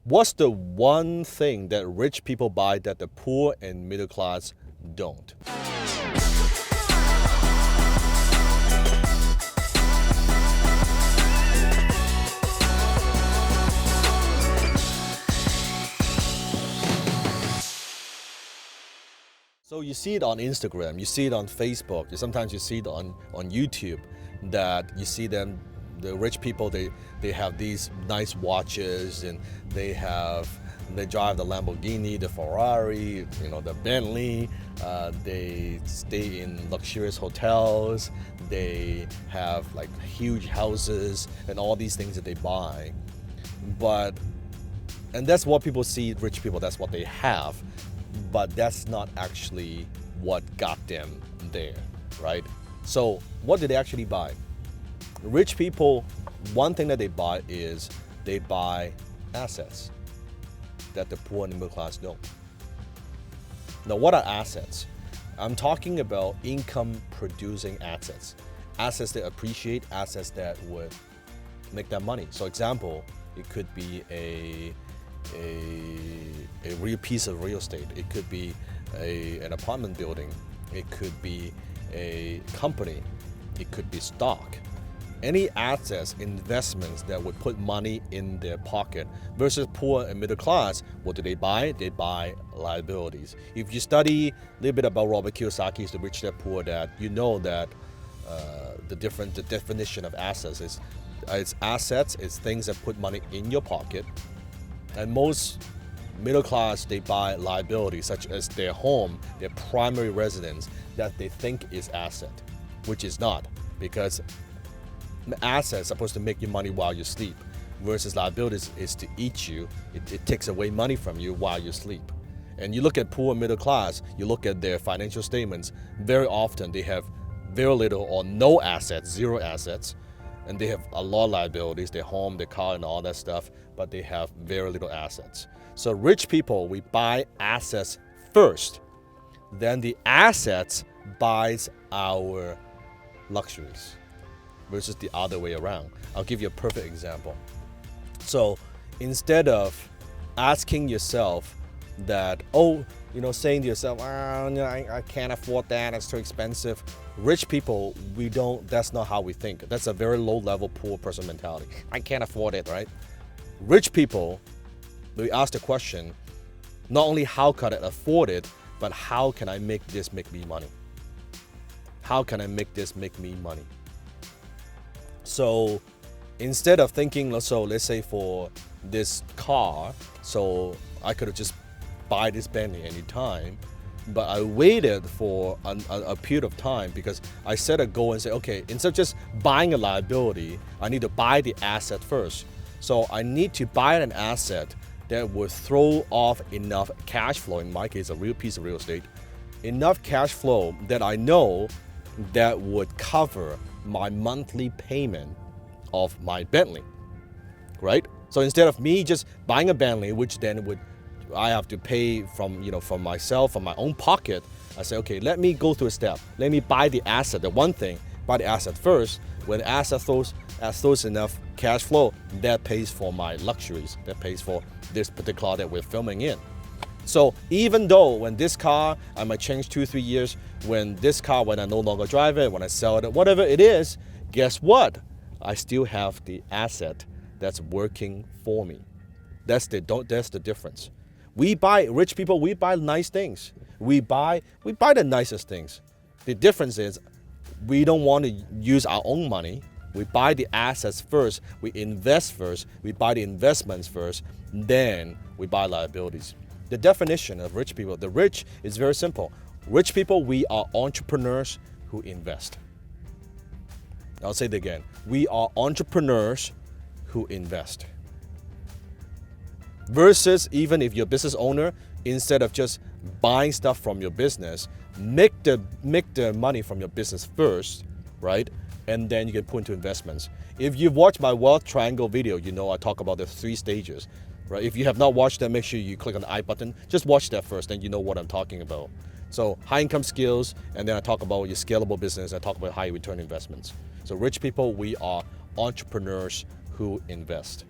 What's the one thing that rich people buy that the poor and middle class don't? So you see it on Instagram, you see it on Facebook, sometimes you see it on YouTube, that you see them, the rich people, they have these nice watches, and they drive the Lamborghini, the Ferrari, the Bentley, they stay in luxurious hotels, they have like huge houses and all these things that they buy. And that's what people see, rich people, that's what they have. But that's not actually what got them there, right? So what did they actually buy? Rich people, one thing that they buy is they buy assets that the poor and the middle class don't. Now, what are assets? I'm talking about income producing assets. Assets that appreciate, assets that would make them money. So example, it could be a real piece of real estate. It could be an apartment building. It could be a company. It could be stock. Any assets, investments that would put money in their pocket. Versus poor and middle class, what do they buy? They buy liabilities. If you study a little bit about Robert Kiyosaki's The Rich Dad Poor Dad, you know that the definition of assets is it's assets, it's things that put money in your pocket. And most middle class, they buy liabilities such as their home, their primary residence, that they think is asset, which is not, because assets are supposed to make you money while you sleep, versus liabilities is to eat you. It takes away money from you while you sleep. And you look at poor and middle class, you look at their financial statements, very often they have very little or no assets, zero assets, and they have a lot of liabilities, their home, their car, and all that stuff, but they have very little assets. So rich people, we buy assets first, then the assets buys our luxuries, versus the other way around. I'll give you a perfect example. So instead of asking yourself that, saying to yourself, I can't afford that, it's too expensive. Rich people, that's not how we think. That's a very low level poor person mentality. I can't afford it, right? Rich people, we ask the question, not only how can I afford it, but how can I make this make me money? How can I make this make me money? So instead of thinking, let's say for this car, so I could have just buy this Bentley anytime, but I waited for a period of time because I set a goal and say, okay, instead of just buying a liability, I need to buy the asset first. So I need to buy an asset that would throw off enough cash flow, in my case, a real piece of real estate, enough cash flow that I know that would cover my monthly payment of my Bentley, right? So instead of me just buying a Bentley, which then I have to pay from myself, from my own pocket, I say, okay, let me go through a step. Let me buy the asset, the one thing, buy the asset first. When the asset throws enough cash flow, that pays for my luxuries, that pays for this particular car that we're filming in. So even though when this car, I might change 2-3 years, when I no longer drive it, when I sell it, whatever it is, guess what? I still have the asset that's working for me. That's the difference. Rich people, we buy nice things. We buy the nicest things. The difference is we don't want to use our own money. We buy the assets first, we invest first, we buy the investments first, then we buy liabilities. The definition of rich people, the rich is very simple. Rich people, we are entrepreneurs who invest. I'll say it again. We are entrepreneurs who invest. Versus even if you're a business owner, instead of just buying stuff from your business, make the money from your business first, right? And then you can put into investments. If you've watched my wealth triangle video, you know I talk about the 3 stages, right? If you have not watched that, make sure you click on the I button. Just watch that first, then you know what I'm talking about. So high income skills, and then I talk about your scalable business. I talk about high return investments. So rich people, we are entrepreneurs who invest.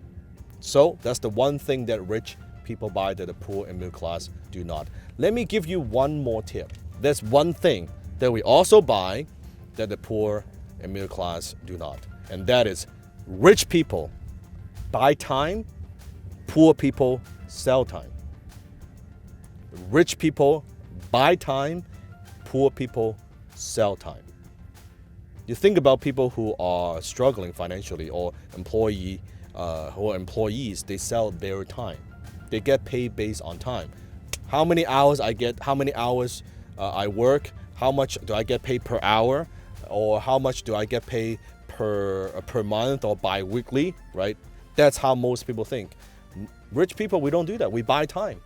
So that's the one thing that rich people buy that the poor and middle class do not. Let me give you one more tip. There's one thing that we also buy that the poor and middle class do not. And that is rich people buy time, poor people sell time. Rich people buy time, poor people sell time. You think about people who are struggling financially or employees, they sell their time. They get paid based on time. How many hours I get, how many hours I work, how much do I get paid per hour, or how much do I get paid per month or bi-weekly, right? That's how most people think. Rich people, we don't do that. We buy time.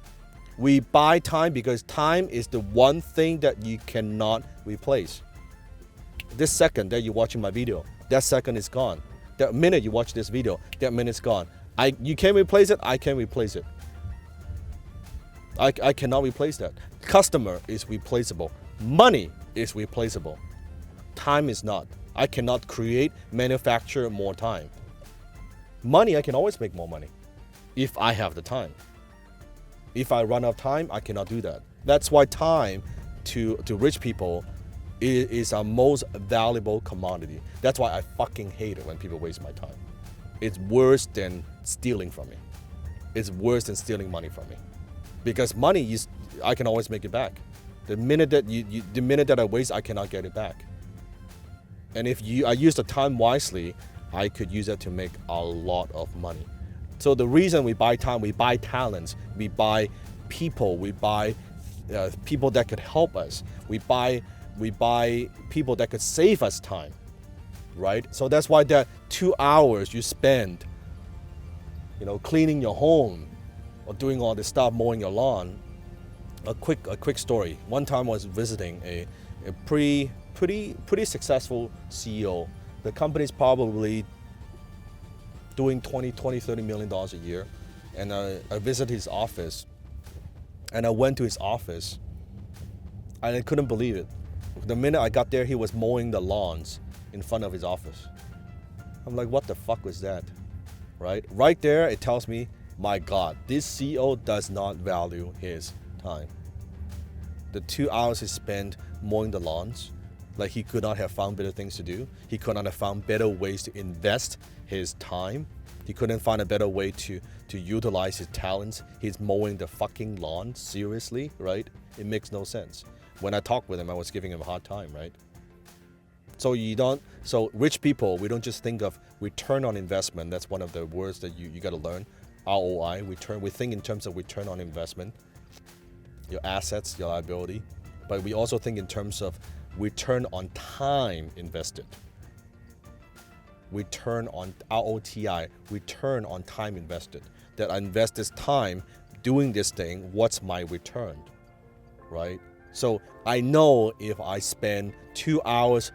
We buy time because time is the one thing that you cannot replace. This second that you're watching my video, that second is gone. That minute you watch this video, that minute's gone. You can't replace it, I can't replace it. I cannot replace that. Customer is replaceable. Money is replaceable. Time is not. I cannot create, manufacture more time. Money, I can always make more money if I have the time. If I run out of time, I cannot do that. That's why time to rich people is our most valuable commodity. That's why I fucking hate it when people waste my time. It's worse than stealing from me. It's worse than stealing money from me. Because money is, I can always make it back. The minute that I waste, I cannot get it back. And if I use the time wisely, I could use that to make a lot of money. So the reason we buy time, we buy talents, we buy people, we buy people that could help us. We buy people that could save us time, right? So that's why that 2 hours you spend, cleaning your home or doing all this stuff, mowing your lawn. A quick story. One time I was visiting a pretty successful CEO. The company's probably doing $30 million a year. And I visited his office, and I went to his office, and I couldn't believe it. The minute I got there, he was mowing the lawns in front of his office. I'm like, what the fuck was that? Right there, it tells me, my God, this CEO does not value his time. The 2 hours he spent mowing the lawns, like he could not have found better things to do. He could not have found better ways to invest his time. He couldn't find a better way to utilize his talents. He's mowing the fucking lawn, seriously, right? It makes no sense. When I talked with him, I was giving him a hard time, right? So rich people, we don't just think of return on investment. That's one of the words that you got to learn. ROI, we think in terms of return on investment, your assets, your liability. But we also think in terms of return on time invested. Return on ROTI, return on time invested. That I invest this time doing this thing, what's my return, right? So I know if I spend 2 hours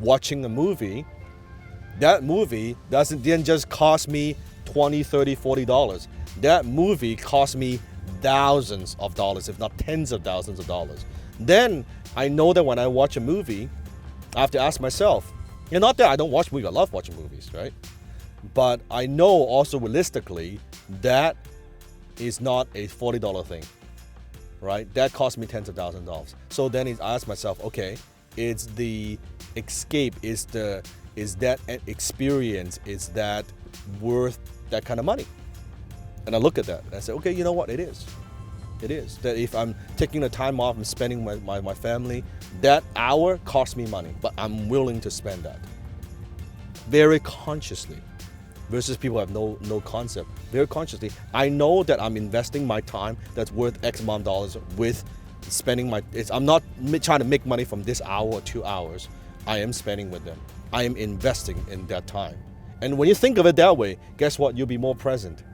watching a movie, that movie didn't just cost me $20, $30, $40. That movie cost me thousands of dollars, if not tens of thousands of dollars. Then I know that when I watch a movie, I have to ask myself, not that I don't watch movies, I love watching movies, right? But I know also realistically that is not a $40 thing, right? That cost me tens of thousands of dollars. So then I ask myself, okay, it's the escape, is that experience, is that worth that kind of money? And I look at that and I say, okay, you know what, it is. It is. That if I'm taking the time off and spending my family, that hour costs me money, but I'm willing to spend that. Very consciously. Versus people have no concept. Very consciously, I know that I'm investing my time that's worth X amount of dollars with spending I'm not trying to make money from this hour or 2 hours. I am spending with them. I am investing in that time. And when you think of it that way, guess what? You'll be more present.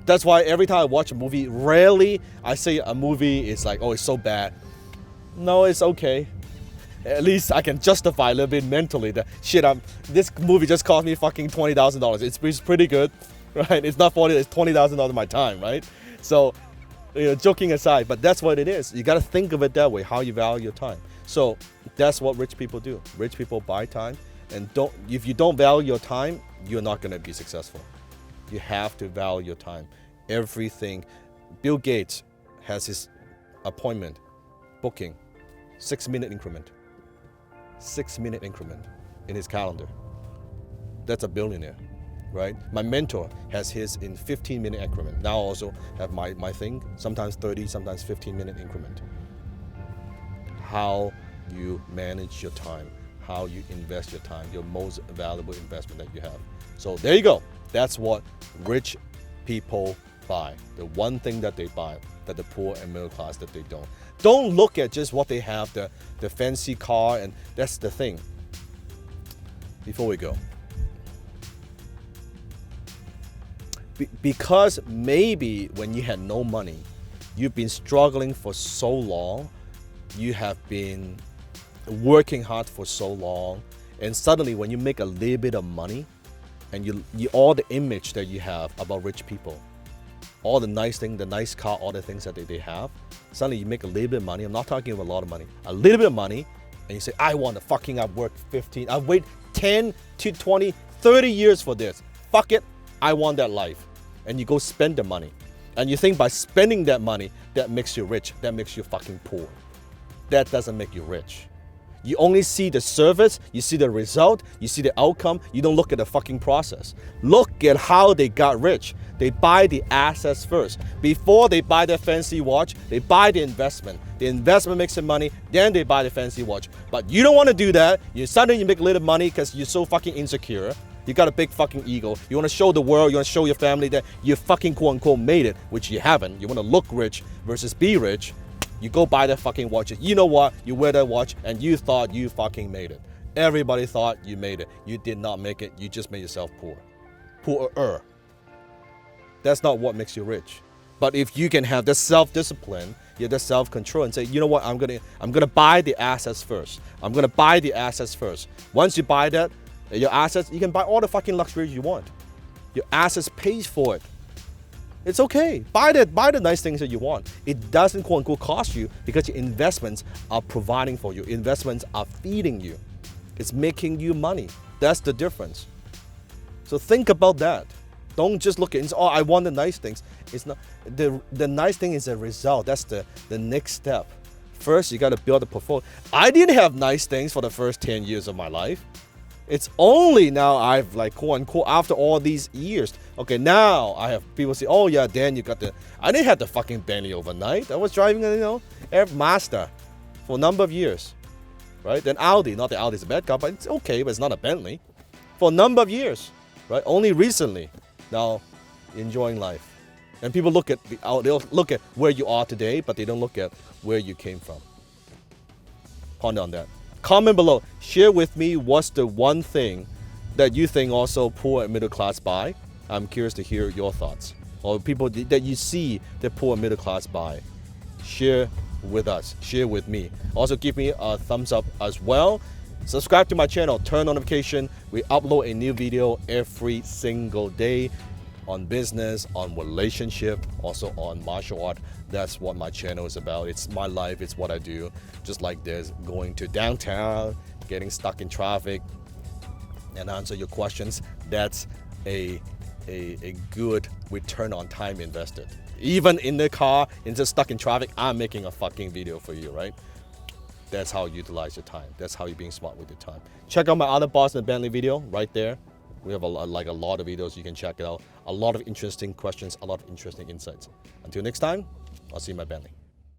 That's why every time I watch a movie, rarely I say a movie is like, oh, it's so bad. No, it's okay. At least I can justify a little bit mentally that shit, this movie just cost me fucking $20,000. It's pretty good, right? It's not 40, it's $20,000 of my time, right? So, joking aside, but that's what it is. You got to think of it that way, how you value your time. So that's what rich people do. Rich people buy time, and if you don't value your time, you're not going to be successful. You have to value your time. Everything. Bill Gates has his appointment booking 6-minute increment. 6-minute increment in his calendar. That's a billionaire, right? My mentor has his in 15-minute increment. Now I also have my thing, sometimes 30, sometimes 15-minute increment. How you manage your time, how you invest your time, your most valuable investment that you have. So there you go. That's what rich people buy. The one thing that they buy that the poor and middle class that they don't. Don't look at just what they have, the fancy car, and that's the thing. Before we go. Because maybe when you had no money, you've been struggling for so long, you have been working hard for so long, and suddenly when you make a little bit of money, and you all the image that you have about rich people, all the nice thing, the nice car, all the things that they have, suddenly you make a little bit of money. I'm not talking about a lot of money, a little bit of money, and you say, I want to fucking, I've worked 15, I've waited 10 to 20, 30 years for this. Fuck it, I want that life. And you go spend the money. And you think by spending that money, that makes you rich, that makes you fucking poor. That doesn't make you rich. You only see the service, you see the result, you see the outcome, you don't look at the fucking process. Look at how they got rich. They buy the assets first. Before they buy the fancy watch, they buy the investment. The investment makes them money, then they buy the fancy watch. But you don't want to do that. Suddenly you make a little money because you're so fucking insecure. You got a big fucking ego. You want to show the world, you want to show your family that you fucking quote unquote made it, which you haven't. You want to look rich versus be rich. You go buy that fucking watch. You know what? You wear that watch and you thought you fucking made it. Everybody thought you made it. You did not make it. You just made yourself poor. Poorer. That's not what makes you rich. But if you can have the self-discipline, you have the self-control and say, you know what, I'm gonna buy the assets first. I'm gonna buy the assets first. Once you buy that, your assets, you can buy all the fucking luxuries you want. Your assets pays for it. It's okay. Buy the nice things that you want. It doesn't quote unquote cost you because your investments are providing for you. Investments are feeding you. It's making you money. That's the difference. So think about that. Don't just look at, oh, I want the nice things. It's not, the nice thing is a result. That's the next step. First, you got to build a portfolio. I didn't have nice things for the first 10 years of my life. It's only now I've like quote unquote after all these years. Okay, now I have people say, oh yeah, Dan, you got I didn't have the fucking Bentley overnight. I was driving Air Mazda for a number of years, right? Then Audi, not that Audi's a bad car, but it's okay, but it's not a Bentley. For a number of years, right? Only recently, now enjoying life. And people look at they'll look at where you are today, but they don't look at where you came from. Ponder on that. Comment below. Share with me what's the one thing that you think also poor and middle class buy. I'm curious to hear your thoughts. Or people that you see the poor and middle class buy. Share with us. Share with me. Also give me a thumbs up as well. Subscribe to my channel. Turn notification. We upload a new video every single day on business, on relationship, also on martial art. That's what my channel is about. It's my life, it's what I do. Just like this, going to downtown, getting stuck in traffic, and answer your questions. That's a good return on time invested. Even in the car, and just stuck in traffic, I'm making a fucking video for you, right? That's how you utilize your time. That's how you're being smart with your time. Check out my other Boss and Bentley video right there. We have a lot of videos. You can check it out. A lot of interesting questions, a lot of interesting insights. Until next time, I'll see you in my Bentley.